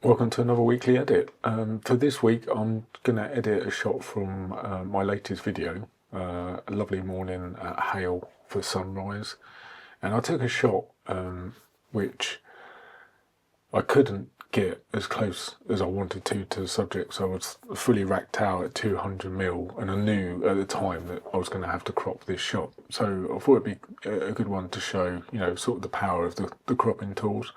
Welcome to another weekly edit. For this week, I'm going to edit a shot from my latest video, a lovely morning at Hale for sunrise. And I took a shot which I couldn't get as close as I wanted to the subject, so I was fully racked out at 200mm, and I knew at the time that I was going to have to crop this shot. So I thought it'd be a good one to show, sort of the power of the cropping tools.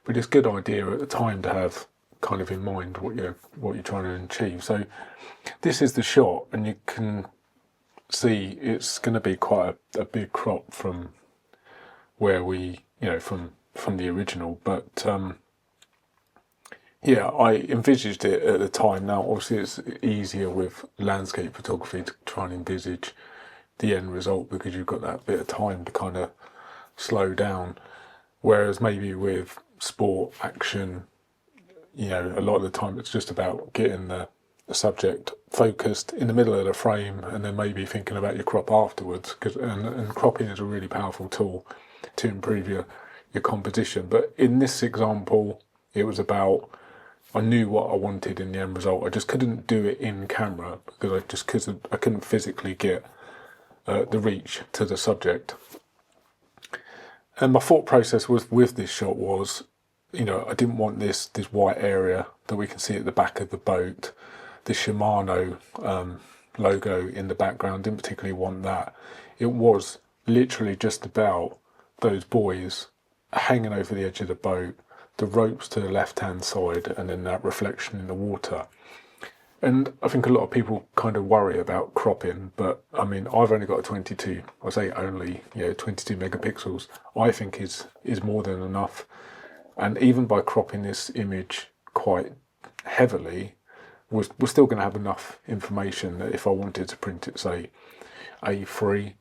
But it's a good idea at the time to have kind of in mind what you're trying to achieve. So this is the shot, and you can see it's going to be quite a big crop from where we, from the original. But yeah, I envisaged it at the time. Now, obviously, it's easier with landscape photography to try and envisage the end result because you've got that bit of time to kind of slow down. Whereas maybe with sport, action, a lot of the time it's just about getting the subject focused in the middle of the frame and then maybe thinking about your crop afterwards. And cropping is a really powerful tool to improve your composition. But in this example, it was about, I knew what I wanted in the end result. I just couldn't do it in camera because I couldn't physically get the reach to the subject. And my thought process with this shot was, I didn't want this white area that we can see at the back of the boat, the Shimano logo in the background. Didn't particularly want that. It was literally just about those buoys hanging over the edge of the boat, the ropes to the left-hand side, and then that reflection in the water. And I think a lot of people kind of worry about cropping, but I mean, I've only got a 22, I say only, 22 megapixels, I think is more than enough. And even by cropping this image quite heavily, we're still going to have enough information that if I wanted to print it, say, A3,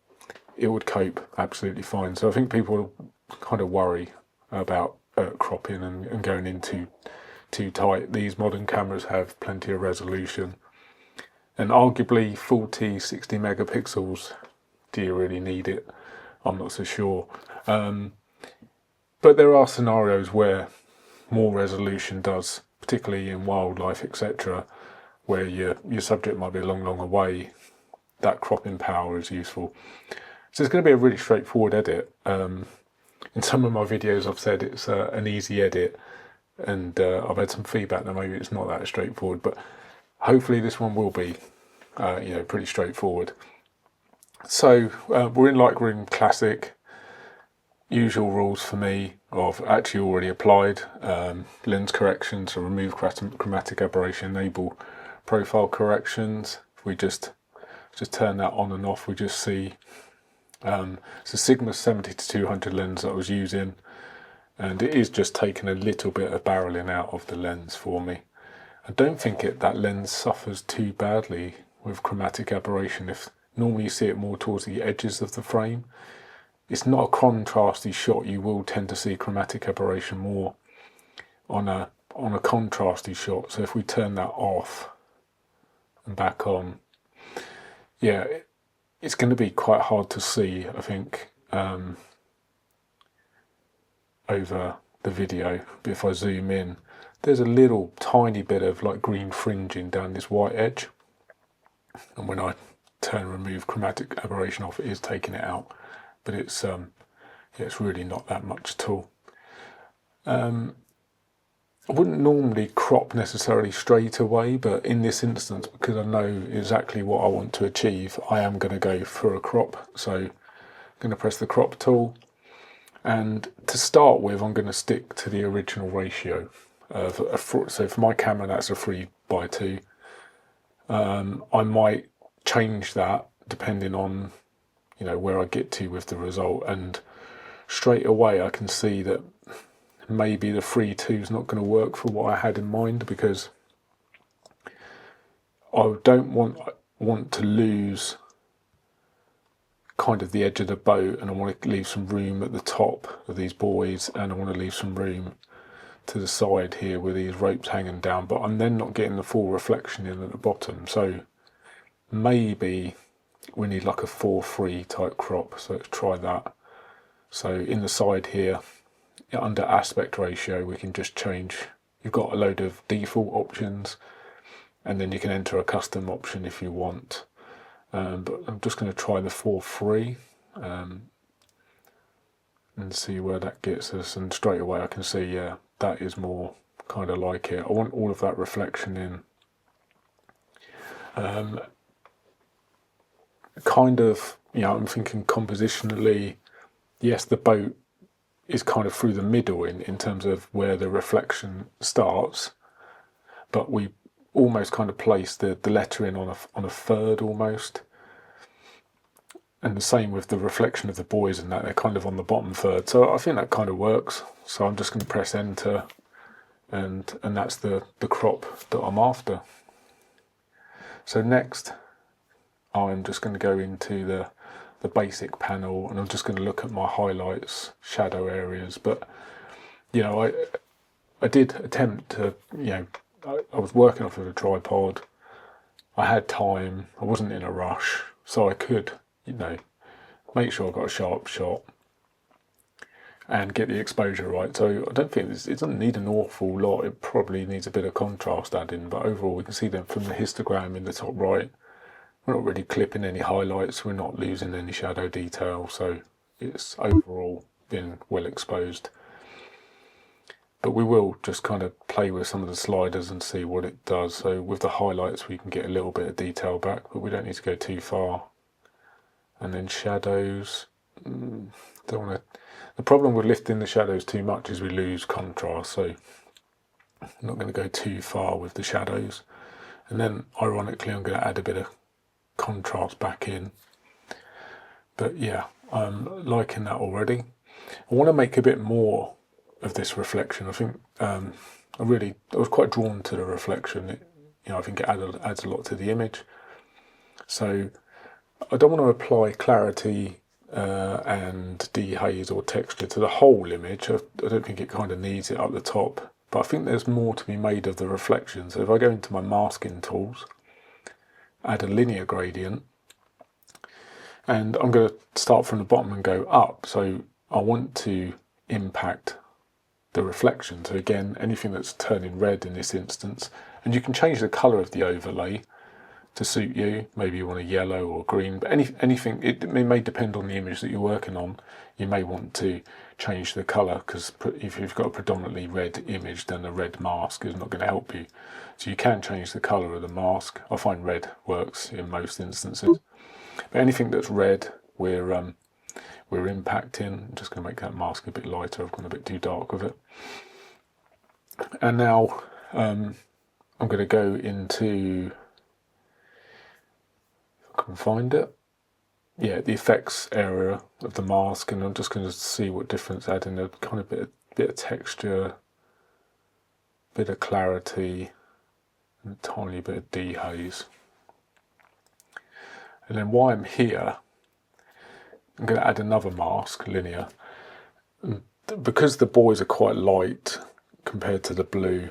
it would cope absolutely fine. So I think people kind of worry about cropping and going into too tight. These modern cameras have plenty of resolution, and arguably 40, 60 megapixels, do you really need it? I'm not so sure. But there are scenarios where more resolution does, particularly in wildlife, etc., where your subject might be a long away. That cropping power is useful. So it's going to be a really straightforward edit. In some of my videos I've said it's an easy edit, and I've had some feedback that maybe it's not that straightforward, but hopefully this one will be pretty straightforward. So we're in Lightroom Classic. Usual rules for me of actually already applied. Lens correction, so remove chromatic aberration, enable profile corrections. If we just turn that on and off, we just see it's a Sigma 70-200 lens that I was using, and it is just taking a little bit of barreling out of the lens for me. I don't think that lens suffers too badly with chromatic aberration. If normally you see it more towards the edges of the frame, it's not a contrasty shot. You will tend to see chromatic aberration more on a contrasty shot. So if we turn that off and back on, yeah, it's going to be quite hard to see, I think, over the video. But if I zoom in, there's a little tiny bit of like green fringing down this white edge, and when I turn remove chromatic aberration off, it is taking it out, but it's really not that much at all. I wouldn't normally crop necessarily straight away, but in this instance, because I know exactly what I want to achieve, I am going to go for a crop. So I'm going to press the crop tool, and to start with I'm going to stick to the original ratio of so for my camera that's a 3:2. I might change that depending on where I get to with the result, and straight away I can see that maybe the 3:2 is not going to work for what I had in mind, because I don't want to lose kind of the edge of the boat, and I want to leave some room at the top of these buoys, and I want to leave some room to the side here with these ropes hanging down, but I'm then not getting the full reflection in at the bottom. So maybe we need like a 4:3 type crop, so let's try that. So in the side here, under aspect ratio, we can just change you've got a load of default options, and then you can enter a custom option if you want. But I'm just going to try the 4:3 and see where that gets us, and straight away I can see, yeah, that is more kind of like it. I want all of that reflection in. Kind of, I'm thinking compositionally, yes, the boat is kind of through the middle in terms of where the reflection starts, but we almost kind of place the lettering on a third almost. And the same with the reflection of the buoys and that, they're kind of on the bottom third. So I think that kind of works. So I'm just going to press enter, and that's the crop that I'm after. So next, I'm just going to go into the basic panel, and I'm just going to look at my highlights, shadow areas. But, I did attempt to, I was working off of a tripod. I had time. I wasn't in a rush, so I could, make sure I got a sharp shot and get the exposure right. So I don't think it doesn't need an awful lot. It probably needs a bit of contrast adding, but overall we can see them from the histogram in the top right. We're not really clipping any highlights. We're not losing any shadow detail. So it's overall been well exposed. But we will just kind of play with some of the sliders and see what it does. So with the highlights we can get a little bit of detail back, but we don't need to go too far. And then shadows, don't want to. The problem with lifting the shadows too much is we lose contrast, so I'm not going to go too far with the shadows. And then ironically I'm going to add a bit of contrast back in. But yeah, I'm liking that already. I want to make a bit more of this reflection. I think I was quite drawn to the reflection. I think it adds a lot to the image. So I don't want to apply clarity and dehaze or texture to the whole image. I don't think it kind of needs it up the top, but I think there's more to be made of the reflection. So if I go into my masking tools, add a linear gradient, and I'm going to start from the bottom and go up. So I want to impact the reflection. So again, anything that's turning red in this instance, and you can change the color of the overlay to suit you. Maybe you want a yellow or green, but anything, it may depend on the image that you're working on. You may want to change the colour, because if you've got a predominantly red image, then a red mask is not going to help you. So you can change the colour of the mask. I find red works in most instances. But anything that's red, we're impacting. I'm just going to make that mask a bit lighter. I've gone a bit too dark with it. And now I'm going to go into, I can find it. Yeah, the effects area of the mask, and I'm just going to see what difference, adding a kind of bit of texture, bit of clarity, and a tiny bit of dehaze. And then while I'm here, I'm going to add another mask, linear. Because the buoys are quite light compared to the blue,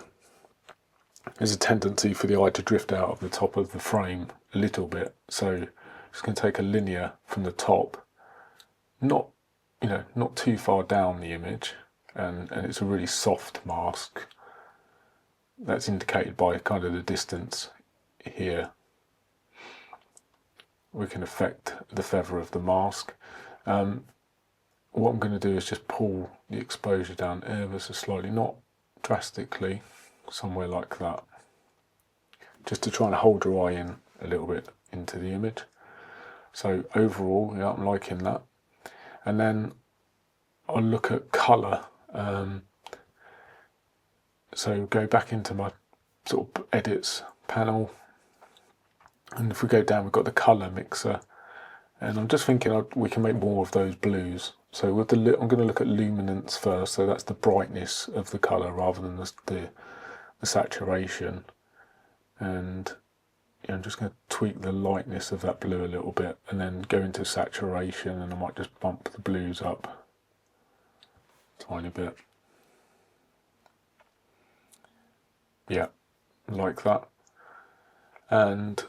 there's a tendency for the eye to drift out of the top of the frame a little bit. So I'm just going to take a linear from the top, not too far down the image, and it's a really soft mask. That's indicated by kind of the distance here. We can affect the feather of the mask. What I'm going to do is just pull the exposure down ever so slightly, not drastically, somewhere like that, just to try and hold your eye in a little bit into the image. So overall, yeah, I'm liking that. And then I'll look at colour. So go back into my sort of edits panel, and if we go down, we've got the colour mixer, and I'm just thinking we can make more of those blues. So with I'm going to look at luminance first, so that's the brightness of the colour rather than the saturation. And I'm just going to tweak the lightness of that blue a little bit, and then go into saturation, and I might just bump the blues up a tiny bit. Yeah, like that. And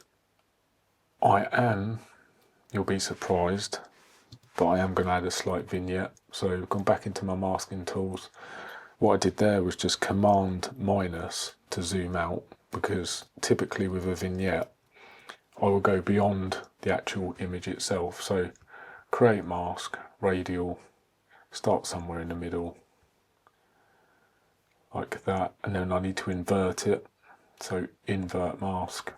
you'll be surprised, but I am going to add a slight vignette. So I've gone back into my masking tools. what I did there was just Command minus to zoom out, because typically with a vignette I will go beyond the actual image itself. So create mask, radial, start somewhere in the middle like that, and then I need to invert it, so invert mask.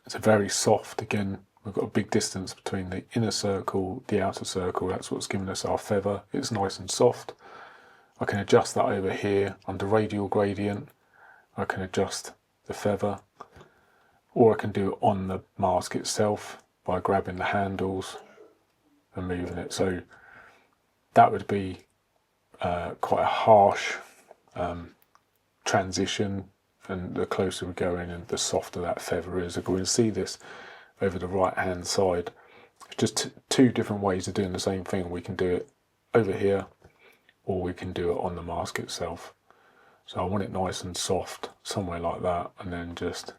It's a very soft, again we've got a big distance between the inner circle, the outer circle, that's what's giving us our feather. It's nice and soft. I can adjust that over here under radial gradient. I can adjust the feather, or I can do it on the mask itself by grabbing the handles and moving it. So that would be quite a harsh transition, and the closer we go in and the softer that feather is. We're going to see this over the right hand side. It's just two different ways of doing the same thing. We can do it over here, or we can do it on the mask itself. So I want it nice and soft, somewhere like that, and then just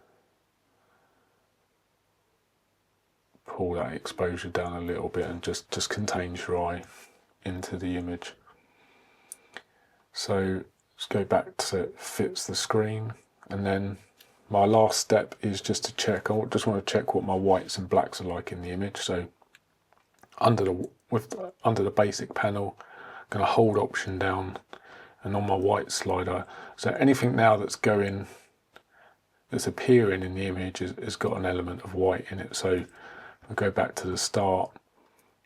pull that exposure down a little bit and just contains your eye into the image. So let's go back to it fits the screen, and then my last step is just to check. I just want to check what my whites and blacks are like in the image. So under the basic panel, I'm going to hold Option down, and on my white slider, so anything now that's appearing in the image has got an element of white in it. So if we go back to the start,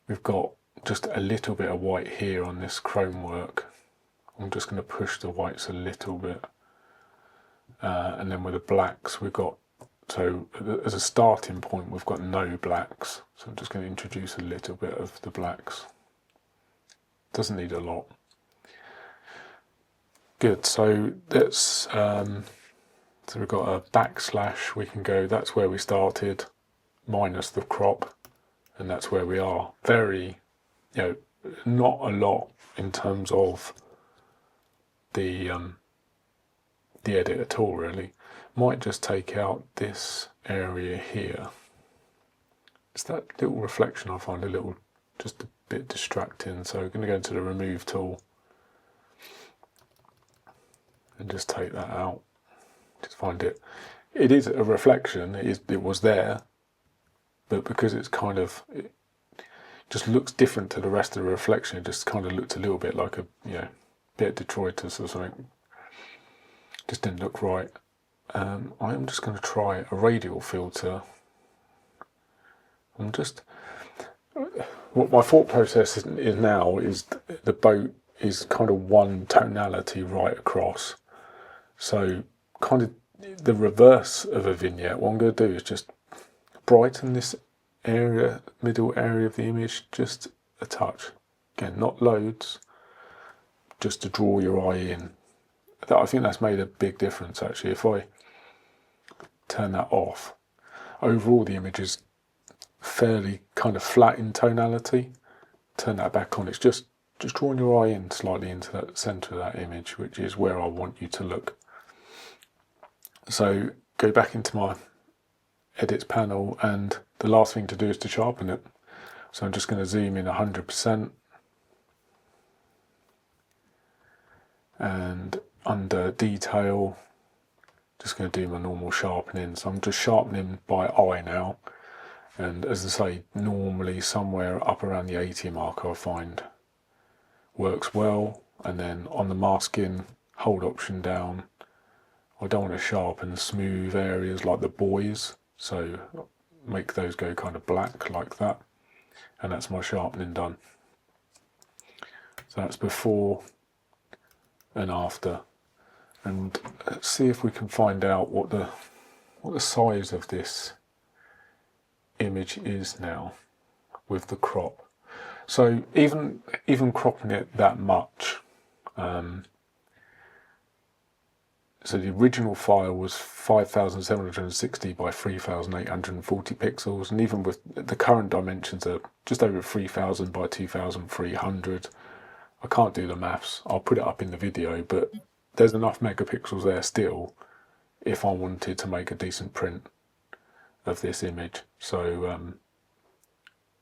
we've got just a little bit of white here on this chrome work. I'm just going to push the whites a little bit, and then with the blacks we've got, so as a starting point we've got no blacks, so I'm just going to introduce a little bit of the blacks. Doesn't need a lot. Good, so let's so we've got a backslash, we can go, that's where we started, minus the crop, and that's where we are. Very, not a lot in terms of the edit at all, really. Might just take out this area here. It's that little reflection I find just a bit distracting, so we're going to go into the remove tool and just take that out. Just find it is a reflection, it was there, but because it just looks different to the rest of the reflection, it just kind of looked a little bit like a bit of detritus or something. Just didn't look right. I am just going to try a radial filter. What my thought process is now is the boat is kind of one tonality right across. So kind of the reverse of a vignette. What I'm going to do is just brighten this area, middle area of the image, just a touch. Again, not loads, just to draw your eye in. I think that's made a big difference actually. If I turn that off, overall the image is fairly kind of flat in tonality. Turn that back on, it's just drawing your eye in slightly into that centre of that image, which is where I want you to look. So go back into my edits panel, and the last thing to do is to sharpen it. So I'm just going to zoom in 100%, and under detail, just going to do my normal sharpening. So I'm just sharpening by eye now, and as I say, normally somewhere up around the 80 mark I find works well. And then on the masking, hold Option down. I don't want to sharpen smooth areas like the buoys, so make those go kind of black like that, and that's my sharpening done. So that's before and after, and let's see if we can find out what the size of this image is now with the crop. So even cropping it that much, so the original file was 5,760 by 3,840 pixels, and even with the current dimensions are just over 3,000 by 2,300. I can't do the maths, I'll put it up in the video, but there's enough megapixels there still if I wanted to make a decent print of this image. So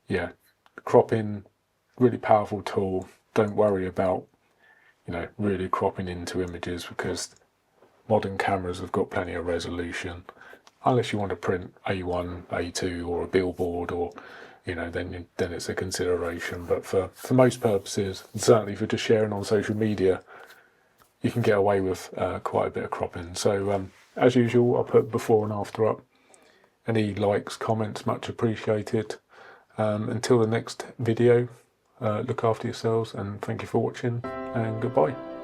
yeah, cropping, really powerful tool. Don't worry about you know, really cropping into images, because modern cameras have got plenty of resolution. Unless you want to print A1, A2 or a billboard, or, you know, then it's a consideration. But for most purposes, and certainly for just sharing on social media, you can get away with quite a bit of cropping. So as usual, I'll put before and after up. Any likes, comments, much appreciated. Until the next video, look after yourselves, and thank you for watching, and goodbye.